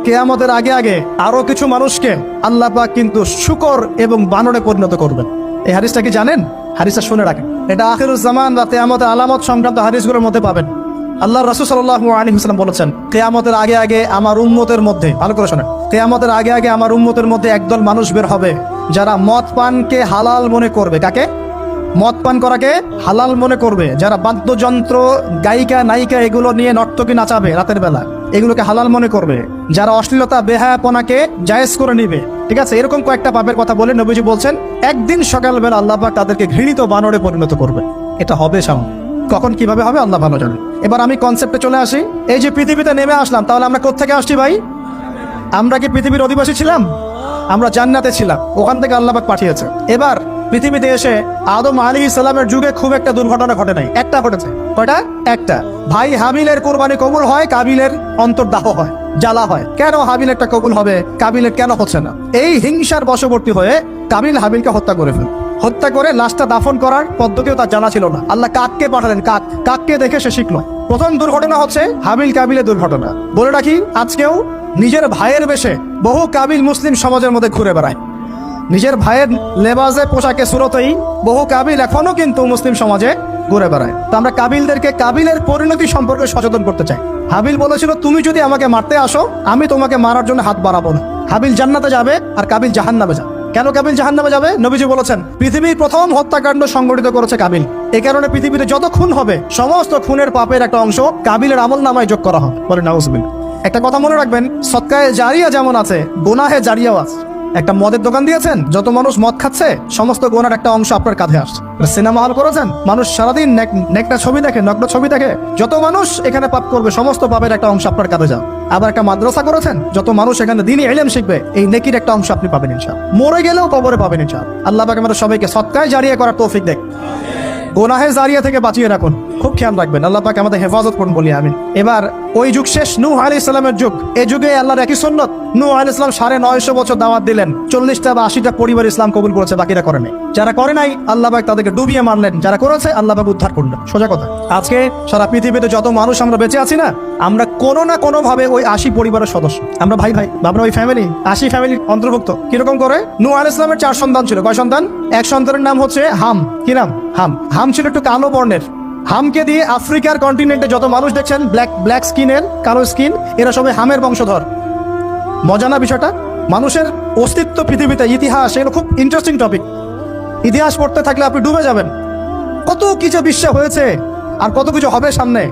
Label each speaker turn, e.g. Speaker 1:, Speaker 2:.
Speaker 1: কিয়ামতের আগে আগে আরো কিছু মানুষকে আল্লাহ পাক কিন্তু শূকর এবং বানরে পরিণত করবেন। এই হাদিসটা কি জানেন? হাদিসটা শুনে রাখেন, এটা আখিরুজ জামান বা কিয়ামতের আলামত সংক্রান্ত হাদিসগুলোর মধ্যে পাবেন। আল্লাহ রাসূল সাল্লাল্লাহু আলাইহি ওয়াসাল্লাম বলেছেন, কিয়ামতের আগে আগে আমার উম্মতের মধ্যে, ভালো করে শোনেন, কিয়ামতের আগে আগে আমার উম্মতের মধ্যে একদল মানুষ বের হবে যারা মদ পানকে হালাল মনে করবে। কাকে? মদ পান করাকে হালাল মনে করবে। যারা বাদ্যযন্ত্র, গায়িকা, নায়িকা এগুলো নিয়ে নর্তকী নাচাবে রাতের বেলা, এগুলোকে হালাল মনে করবে। যারা অশ্লীলতা, বেহায়াপনাকে জায়েজ করে নিবে, ঠিক আছে, এরকম কয়েকটা পাপের কথা বলে নবীজি বলছেন একদিন সকালবেলা আল্লাহ পাক তাদেরকে ঘৃণিত বানরে পরিণত করবে। এটা হবে সামনে, কখন কিভাবে হবে আল্লাহ ভালো জানেন। এবার আমি কনসেপ্টে চলে আসি। এই যে পৃথিবীতে নেমে আসলাম, তাহলে আমরা কোত্থেকে আসছি ভাই? আমরা কি পৃথিবীর অধিবাসী ছিলাম? আমরা জান্নাতে ছিলাম, ওখান থেকে আল্লাহ পাক পাঠিয়েছে। এবার পৃথিবীতে এসে আদম আলাইহিস সালামের যুগে খুব একটা দুর্ঘটনা ঘটে নাই, একটা ঘটেছে। কয়টা? একটা। ভাই হাবিলের কোরবানি কবুল হয়, কাবিলের অন্তর্দাহ হয়, জ্বালা হয়। কেন হাবিলেরটা কবুল হবে, কাবিলের কেন হচ্ছে না? এই হিংসার বশবর্তী হয়ে কাবিল হাবিলকে হত্যা করে ফেলে। হত্যা করে লাশটা দাফন করার পদ্ধতিও তার জানা ছিল না। আল্লাহ কাককে পাঠালেন, কাককে দেখে সে শিখলো। প্রথম দুর্ঘটনা হচ্ছে হাবিল কাবিলের দুর্ঘটনা। বলে রাখি, আজকেও নিজের ভাইয়ের বেশে বহু কাবিল মুসলিম সমাজের মধ্যে ঘুরে বেড়ায়। নিজের ভাইয়ের লেবাসে, পোশাকে, সুরতেই বহু কাবিল এখনো কিন্তু মুসলিম সমাজে ঘুরে বেড়ায়। তো আমরা কাবিলদেরকে কাবিলের পরিণতি সম্পর্কে সচেতন করতে চাই। হাবিল বলেছিল, তুমি যদি আমাকে মারতে আসো, আমি তোমাকে মারার জন্য হাত বাড়াবো না। হাবিল জান্নাতে যাবে আর কাবিল জাহান্নামে যাবে। কেন কাবিল জাহান্নামে যাবে? নবীজি বলেছেন, পৃথিবীর প্রথম হত্যাকাণ্ড সংগঠিত করেছে কাবিল। এই কারণে পৃথিবীতে যত খুন হবে, সমস্ত খুনের পাপের একটা অংশ কাবিলের আমল নামায় যোগ করা হবে। বলে নাউজুবিল্লাহ। একটা কথা মনে রাখবেন, সদকায়ে জারিয়া যেমন আছে, গুনাহে জারিয়াও আছে। একটা মদের দোকান দিয়েছেন, যত মানুষ মদ খাচ্ছে, সমস্ত গোনার একটা অংশ আপনার কাঁধে আসছে। সিনেমা হল করেছেন, মানুষ সারাদিন নেকটা ছবি দেখে, নগ্ন ছবি দেখে, যত মানুষ এখানে পাপ করবে, সমস্ত পাপের একটা অংশ আপনার কাঁধে যাবে। আবার একটা মাদ্রাসা করেছেন, যত মানুষ এখানে দ্বীনি ইলম শিখবে, এই নেকির একটা অংশ আপনি পাবেন ইনশাআল্লাহ। মরে গেলেও কবরে পাবেন ইনশাআল্লাহ। আল্লাহ পাক আমাদের সবাইকে সদকায়ে জারিয়া করার তৌফিক দেন। গোনাহে জারিয়া থেকে বাঁচিয়ে রাখুন, খুব খেয়াল রাখবেন। আল্লাহ পাক আমাদের হেফাজত করুন বলি আমিন। এবার ওই যুগ শেষ, নূহ আলাইহিস সালামের যুগ। এই যুগে আল্লাহর একই সুন্নত, নূহ আলাইহিস সালাম 950 বছর দাওয়াত দিলেন, 40টা বা 80টা পরিবার ইসলাম কবুল করেছে, বাকিরা করে নাই। যারা করে নাই আল্লাহ পাক তাদেরকে ডুবিয়ে মারলেন, যারা করেছে আল্লাহ পাক উদ্ধার করলেন। সোজা কথা। আজকে সারা পৃথিবীতে যত মানুষ আমরা বেঁচে আছি না, আমরা কোনো না কোনো ভাবে ওই 80 পরিবারের সদস্য। আমরা ভাই ভাই, আমরা ওই ফ্যামিলি, 80 ফ্যামিলির অন্তর্ভুক্ত। কিরকম করে? নূহ আলাইহিস সালামের 4 সন্তান ছিল। কয় সন্তান? এক সন্তানের নাম হচ্ছে হাম। কি নাম? হাম। হাম ছিল একটু কালো বর্ণের। হামকে দিয়ে আফ্রিকার কন্টিনেন্টে যত মানুষ দেখছেন ব্ল্যাক স্কিনের, কালো স্কিন, এরা সবাই হামের বংশধর। মজা না বিষয়টা? মানুষের অস্তিত্ব পৃথিবীতে, ইতিহাস, এগুলো খুব ইন্টারেস্টিং টপিক। ইতিহাস পড়তে থাকলে আপনি ডুবে যাবেন। কত কিছু বিশ্ব হয়েছে আর কত কিছু হবে সামনে।